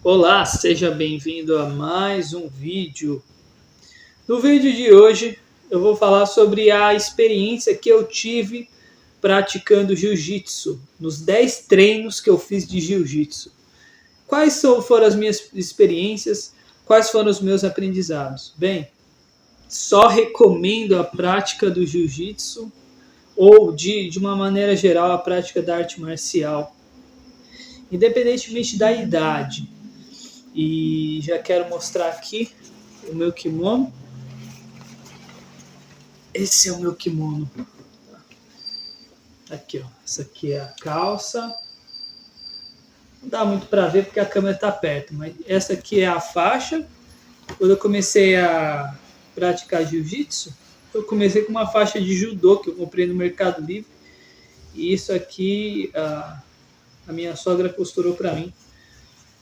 Olá, seja bem-vindo a mais um vídeo. No vídeo de hoje eu vou falar sobre a experiência que eu tive praticando jiu-jitsu, nos 10 treinos que eu fiz de jiu-jitsu. Foram as minhas experiências? Quais foram os meus aprendizados? Bem, só recomendo a prática do jiu-jitsu ou de uma maneira geral a prática da arte marcial, independentemente da idade. E já quero mostrar aqui o meu kimono. Esse é o meu kimono. Aqui, ó. Essa aqui é a calça. Não dá muito para ver porque a câmera está perto, mas essa aqui é a faixa. Quando eu comecei a praticar jiu-jitsu, eu comecei com uma faixa de judô que eu comprei no Mercado Livre. E isso aqui a minha sogra costurou para mim,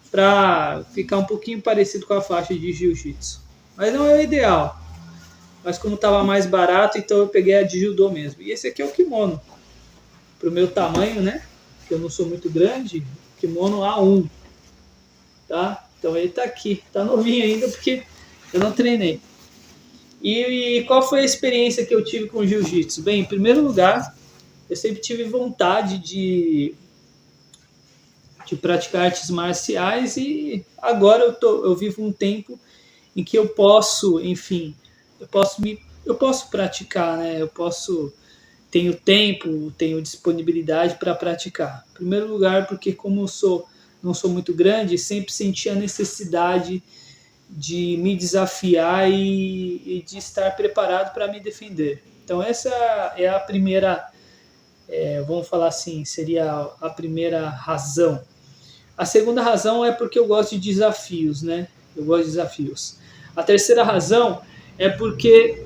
para ficar um pouquinho parecido com a faixa de jiu-jitsu. Mas não é o ideal. Mas como estava mais barato, então eu peguei a de judô mesmo. E esse aqui é o kimono. Para o meu tamanho, né? Que eu não sou muito grande, kimono A1. Tá? Então ele está aqui. Está novinho ainda porque eu não treinei. E qual foi a experiência que eu tive com jiu-jitsu? Bem, em primeiro lugar, eu sempre tive vontade de praticar artes marciais e agora eu vivo um tempo em que eu posso, enfim, eu posso praticar, né? Tenho tempo, tenho disponibilidade para praticar. Em primeiro lugar, porque como não sou muito grande, sempre senti a necessidade de me desafiar e de estar preparado para me defender. Então essa é a primeira, vamos falar assim, seria a primeira razão. A segunda razão é porque eu gosto de desafios, né? Eu gosto de desafios. A terceira razão é porque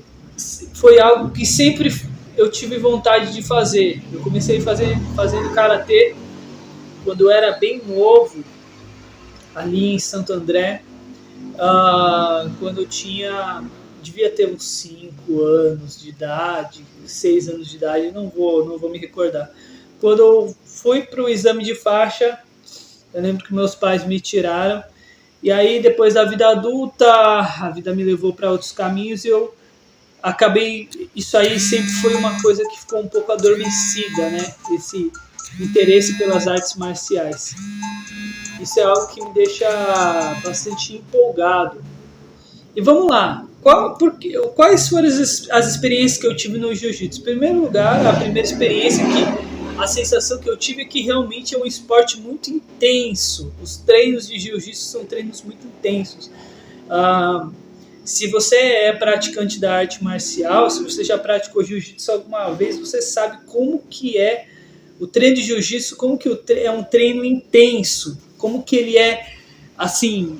foi algo que sempre eu tive vontade de fazer. Eu comecei fazendo karatê quando eu era bem novo, ali em Santo André, quando eu devia ter uns 5 anos de idade, 6 anos de idade, não vou me recordar. Quando eu fui para o exame de faixa, eu lembro que meus pais me tiraram, e aí depois da vida adulta, a vida me levou para outros caminhos e eu acabei, isso aí sempre foi uma coisa que ficou um pouco adormecida, né? Esse interesse pelas artes marciais. Isso é algo que me deixa bastante empolgado. E vamos lá, quais foram as experiências que eu tive no jiu-jitsu? Em primeiro lugar, a primeira experiência a sensação que eu tive é que realmente é um esporte muito intenso. Os treinos de jiu-jitsu são treinos muito intensos. Se você é praticante da arte marcial, se você já praticou jiu-jitsu alguma vez, você sabe como que é o treino de jiu-jitsu, como que é um treino intenso, como que ele é, assim,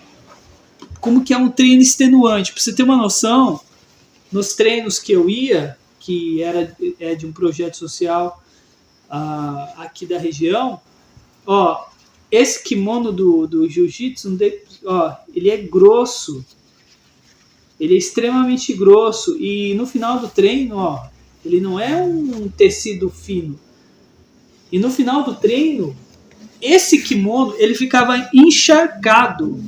como que é um treino extenuante. Para você ter uma noção, nos treinos que eu ia, que é de um projeto social aqui da região, ó, esse kimono do jiu-jitsu, ó, ele é grosso, ele é extremamente grosso e no final do treino, ó, ele não é um tecido fino. E no final do treino, esse kimono, ele ficava encharcado.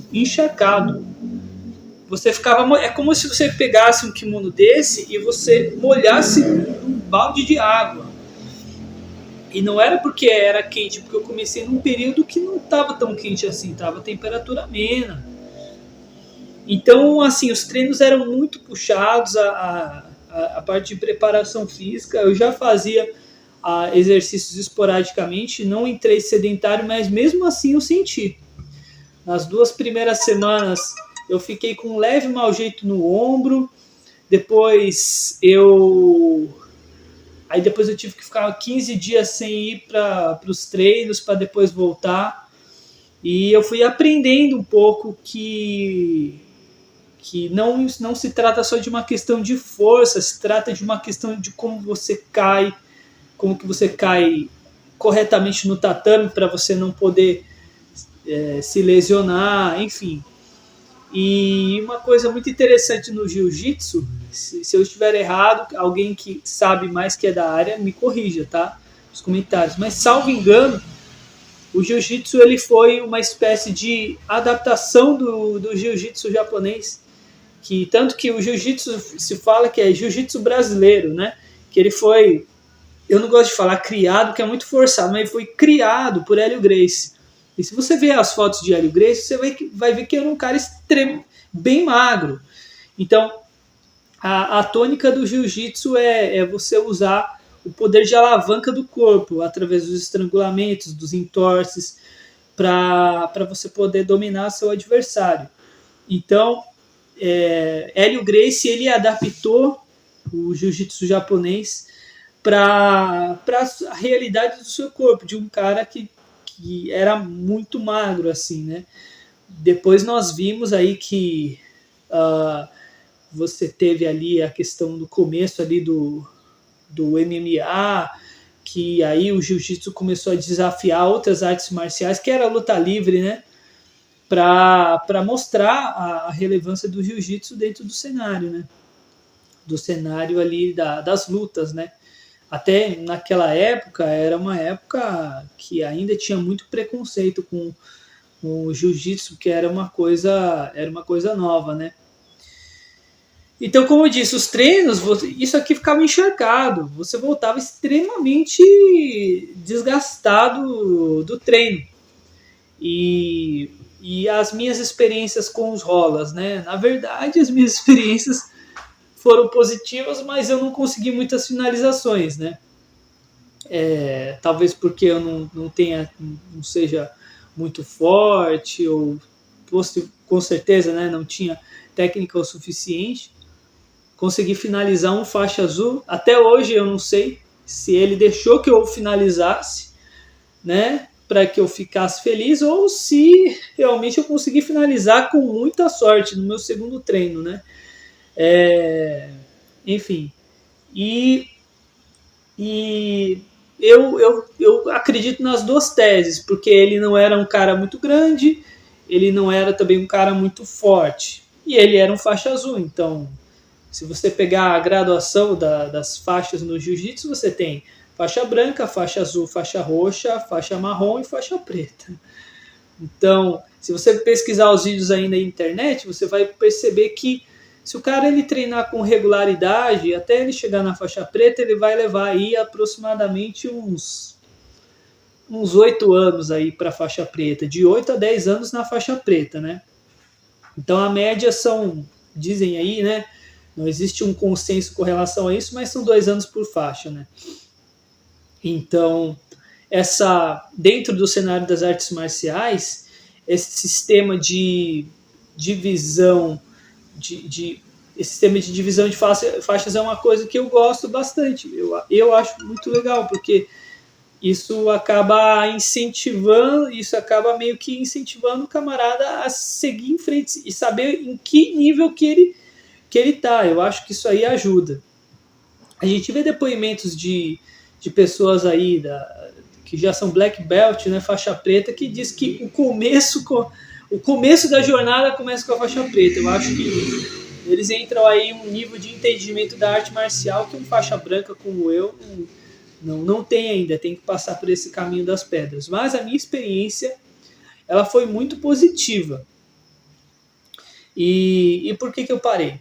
Você ficava, é como se você pegasse um kimono desse e você molhasse um balde de água. E não era porque era quente, porque eu comecei num período que não estava tão quente assim, estava temperatura amena. Então, assim, os treinos eram muito puxados, a parte de preparação física. Eu já fazia exercícios esporadicamente, não entrei sedentário, mas mesmo assim eu senti. Nas 2 primeiras semanas eu fiquei com um leve mau jeito no ombro, depois eu tive que ficar 15 dias sem ir para os treinos, para depois voltar. E eu fui aprendendo um pouco que não se trata só de uma questão de força, se trata de uma questão de como que você cai corretamente no tatame para você não poder se lesionar, enfim. E uma coisa muito interessante no jiu-jitsu, se eu estiver errado, alguém que sabe mais que é da área me corrija, tá? Nos comentários. Mas salvo engano, o jiu-jitsu ele foi uma espécie de adaptação do jiu-jitsu japonês, que tanto que o jiu-jitsu se fala que é jiu-jitsu brasileiro, né? Que ele foi, eu não gosto de falar criado, que é muito forçado, mas ele foi criado por Hélio Gracie. E se você ver as fotos de Hélio Gracie, você vai ver que era um cara extremo, bem magro. Então, a tônica do jiu-jitsu é você usar o poder de alavanca do corpo, através dos estrangulamentos, dos entorces, para você poder dominar seu adversário. Então, Hélio Gracie ele adaptou o jiu-jitsu japonês para a realidade do seu corpo, de um cara que era muito magro, assim, né? Depois nós vimos aí que você teve ali a questão do começo ali do MMA, que aí o jiu-jitsu começou a desafiar outras artes marciais, que era a luta livre, né? Para mostrar a relevância do jiu-jitsu dentro do cenário, né? Do cenário ali das lutas, né? Até naquela época, era uma época que ainda tinha muito preconceito com o jiu-jitsu, que era uma coisa nova, né? Então, como eu disse, os treinos, isso aqui ficava encharcado, você voltava extremamente desgastado do treino. E as minhas experiências com os rolas, né? Na verdade, as minhas experiências foram positivas, mas eu não consegui muitas finalizações, né? Talvez porque eu não seja muito forte, ou com certeza, né, não tinha técnica o suficiente. Consegui finalizar um faixa azul. Até hoje eu não sei se ele deixou que eu finalizasse, né, para que eu ficasse feliz, ou se realmente eu consegui finalizar com muita sorte no meu segundo treino, né? Enfim. E eu acredito nas duas teses, porque ele não era um cara muito grande, ele não era também um cara muito forte. E ele era um faixa azul, então se você pegar a graduação das faixas no jiu-jitsu, você tem faixa branca, faixa azul, faixa roxa, faixa marrom e faixa preta. Então, se você pesquisar os vídeos aí na internet, você vai perceber que se o cara ele treinar com regularidade, até ele chegar na faixa preta, ele vai levar aí aproximadamente uns 8 anos aí para a faixa preta, de 8 a 10 anos na faixa preta, né? Então a média são, dizem aí, né? Não existe um consenso com relação a isso, mas são 2 anos por faixa, né? Então, dentro do cenário das artes marciais, esse sistema de divisão esse sistema de divisão de faixas é uma coisa que eu gosto bastante. Eu acho muito legal, porque isso acaba meio que incentivando o camarada a seguir em frente e saber em que nível que ele tá. Eu acho que isso aí ajuda. A gente vê depoimentos de pessoas aí que já são black belt, né, faixa preta, que diz que o começo da jornada começa com a faixa preta. Eu acho que eles entram aí em um nível de entendimento da arte marcial que um faixa branca como eu não tem ainda, tem que passar por esse caminho das pedras. Mas a minha experiência, ela foi muito positiva. E por que eu parei?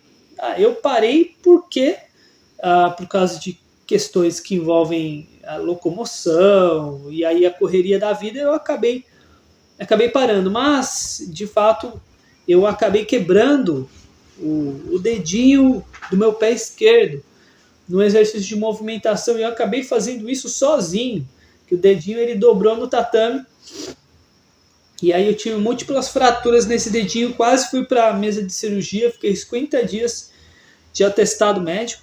Eu parei porque, por causa de questões que envolvem a locomoção e aí a correria da vida, eu acabei parando. Mas, de fato, eu acabei quebrando o dedinho do meu pé esquerdo no exercício de movimentação, e eu acabei fazendo isso sozinho, que o dedinho ele dobrou no tatame, e aí eu tive múltiplas fraturas nesse dedinho, quase fui para a mesa de cirurgia, fiquei 50 dias de atestado médico,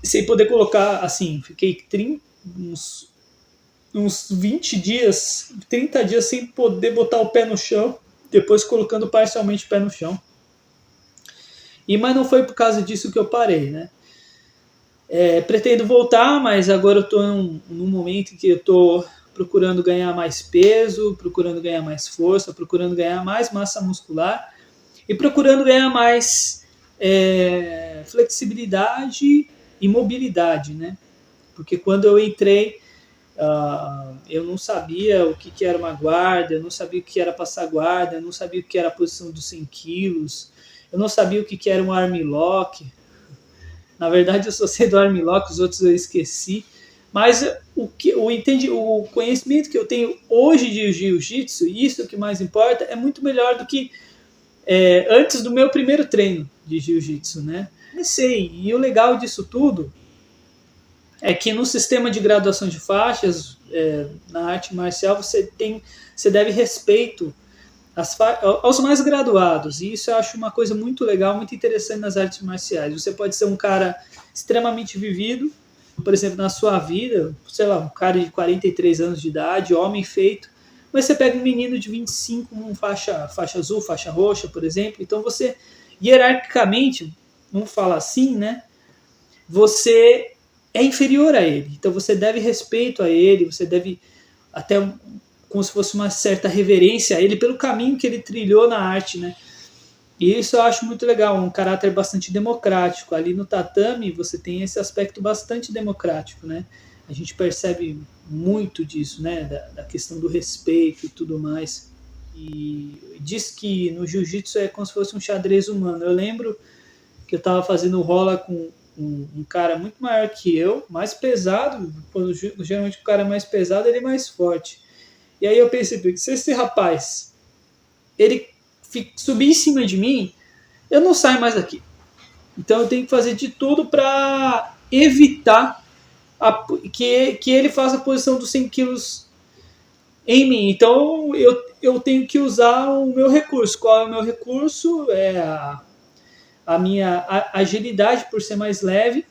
sem poder colocar, assim, fiquei uns 20 dias, 30 dias sem poder botar o pé no chão, depois colocando parcialmente o pé no chão. Mas não foi por causa disso que eu parei, né? Pretendo voltar, mas agora eu estou num momento em que eu estou procurando ganhar mais peso, procurando ganhar mais força, procurando ganhar mais massa muscular e procurando ganhar mais flexibilidade e mobilidade, né? Porque quando eu entrei Eu não sabia o que era uma guarda, eu não sabia o que era passar guarda, eu não sabia o que era a posição dos 100 quilos, eu não sabia o que era um armlock. Na verdade, eu só sei do armlock, os outros eu esqueci. Mas o conhecimento que eu tenho hoje de jiu-jitsu, isso é o que mais importa, é muito melhor do que antes do meu primeiro treino de jiu-jitsu, né? Sei, e o legal disso tudo é que no sistema de graduação de faixas, na arte marcial, você deve respeito aos mais graduados, e isso eu acho uma coisa muito legal, muito interessante nas artes marciais. Você pode ser um cara extremamente vivido, por exemplo, na sua vida, sei lá, um cara de 43 anos de idade, homem feito, mas você pega um menino de 25, faixa azul, faixa roxa, por exemplo, então você, hierarquicamente, vamos falar assim, né, você é inferior a ele, então você deve respeito a ele, você deve até como se fosse uma certa reverência a ele pelo caminho que ele trilhou na arte, né? E isso eu acho muito legal, um caráter bastante democrático. Ali no tatame você tem esse aspecto bastante democrático, né? A gente percebe muito disso, né? Da questão do respeito e tudo mais. E diz que no jiu-jitsu é como se fosse um xadrez humano. Eu lembro que eu estava fazendo rola com um cara muito maior que eu, mais pesado. Geralmente o cara mais pesado ele é mais forte. E aí eu percebi que se esse rapaz ele subir em cima de mim, eu não saio mais daqui. Então eu tenho que fazer de tudo para evitar que ele faça a posição dos 100 quilos em mim. Então eu tenho que usar o meu recurso. Qual é o meu recurso? É a minha agilidade, por ser mais leve.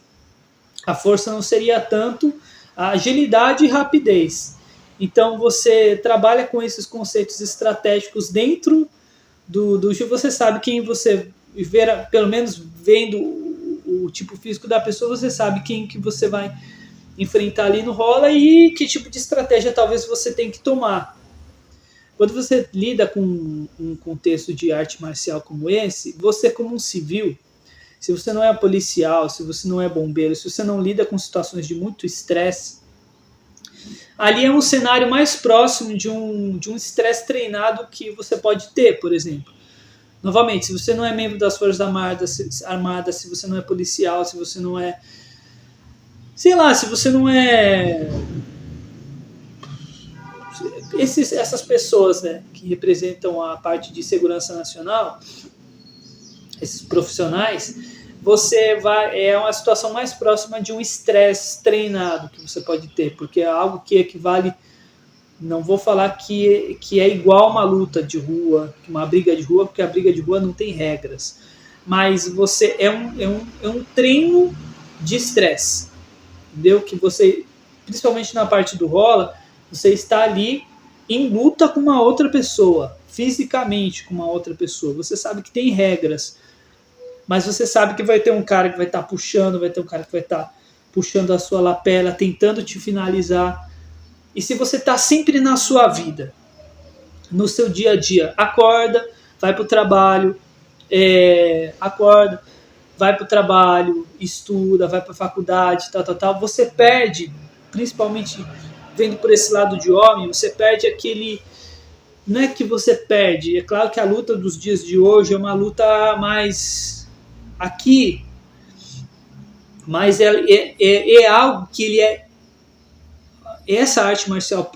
A força não seria tanto. A agilidade e rapidez. Então você trabalha com esses conceitos estratégicos dentro do jogo, você sabe quem você ver, pelo menos vendo o tipo físico da pessoa, você sabe quem que você vai enfrentar ali no rola e que tipo de estratégia talvez você tenha que tomar. Quando você lida com um contexto de arte marcial como esse, você como um civil, se você não é policial, se você não é bombeiro, se você não lida com situações de muito estresse, ali é um cenário mais próximo de um estresse treinado que você pode ter, por exemplo. Novamente, se você não é membro das Forças Armadas, se você não é policial, se você não é... sei lá, se você não é... essas pessoas, né, que representam a parte de segurança nacional, esses profissionais, você vai... é uma situação mais próxima de um estresse treinado que você pode ter, porque é algo que equivale... não vou falar que é igual uma luta de rua, uma briga de rua, porque a briga de rua não tem regras. Mas você é um treino de estresse. Entendeu? Que você, principalmente na parte do rola, você está ali em luta com uma outra pessoa, fisicamente com uma outra pessoa. Você sabe que tem regras, mas você sabe que vai ter um cara que vai estar puxando, vai ter um cara que vai estar puxando a sua lapela, tentando te finalizar. E se você está sempre na sua vida, no seu dia a dia, acorda, vai para o trabalho, acorda, vai para o trabalho, estuda, vai para a faculdade, tal, você perde, principalmente vendo por esse lado de homem, você perde aquele... não é que você perde, é claro que a luta dos dias de hoje é uma luta mais aqui, mas é algo que ele é... essa arte marcial,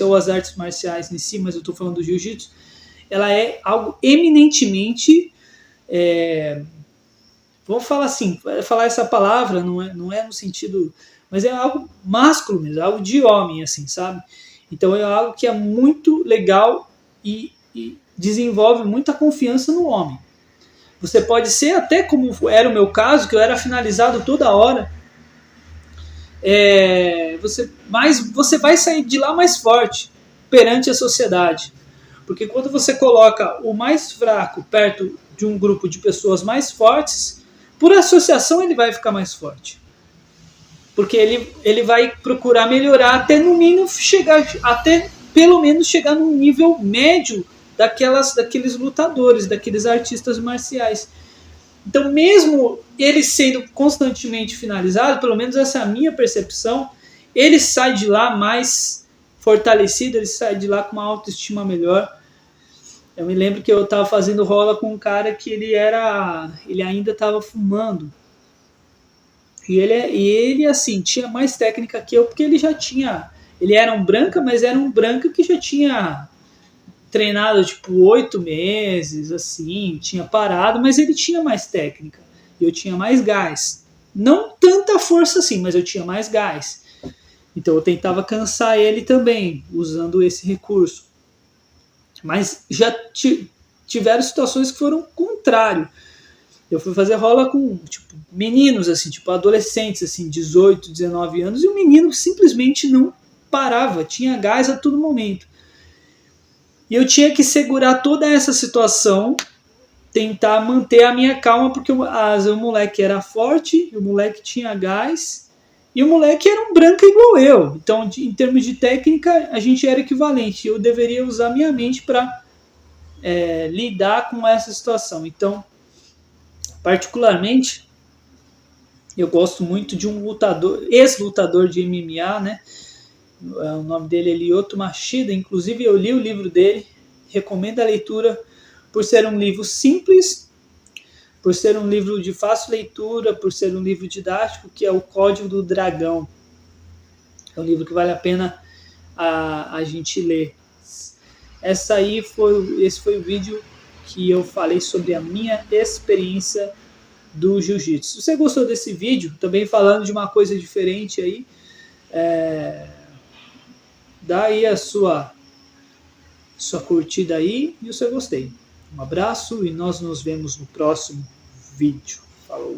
ou as artes marciais em si, mas eu estou falando do jiu-jitsu, ela é algo eminentemente, vamos falar assim, falar essa palavra não é no sentido, mas é algo másculo mesmo, algo de homem, assim, sabe? Então é algo que é muito legal e desenvolve muita confiança no homem. Você pode ser até como era o meu caso, que eu era finalizado toda hora, mas você vai sair de lá mais forte perante a sociedade. Porque quando você coloca o mais fraco perto de um grupo de pessoas mais fortes, por associação ele vai ficar mais forte. Porque ele vai procurar melhorar até no mínimo pelo menos chegar num nível médio daqueles lutadores, daqueles artistas marciais. Então, mesmo ele sendo constantemente finalizado, pelo menos essa é a minha percepção, ele sai de lá mais fortalecido, ele sai de lá com uma autoestima melhor. Eu me lembro que eu estava fazendo rola com um cara que ele ainda estava fumando. E ele, assim, tinha mais técnica que eu, porque ele já tinha. Ele era um branca, mas era um branca que já tinha treinado, tipo, 8 meses, assim, tinha parado, mas ele tinha mais técnica. E eu tinha mais gás. Não tanta força assim, mas eu tinha mais gás. Então eu tentava cansar ele também, usando esse recurso. Mas já tiveram situações que foram o contrário. Eu fui fazer rola com, tipo, meninos, assim, tipo, adolescentes, assim, 18, 19 anos, e o menino simplesmente não parava, tinha gás a todo momento. E eu tinha que segurar toda essa situação, tentar manter a minha calma, porque o moleque era forte, o moleque tinha gás, e o moleque era um branco igual eu. Então, em termos de técnica, a gente era equivalente. Eu deveria usar minha mente para lidar com essa situação. Então, particularmente, eu gosto muito de um lutador, ex-lutador de MMA, né? O nome dele é Lyoto Machida. Inclusive, eu li o livro dele, recomendo a leitura por ser um livro simples, por ser um livro de fácil leitura, por ser um livro didático, que é o Código do Dragão. É um livro que vale a pena a gente ler. Esse foi o vídeo que eu falei sobre a minha experiência do jiu-jitsu. Se você gostou desse vídeo, também falando de uma coisa diferente aí, dá aí a sua curtida aí e o seu gostei. Um abraço e nós nos vemos no próximo vídeo. Falou!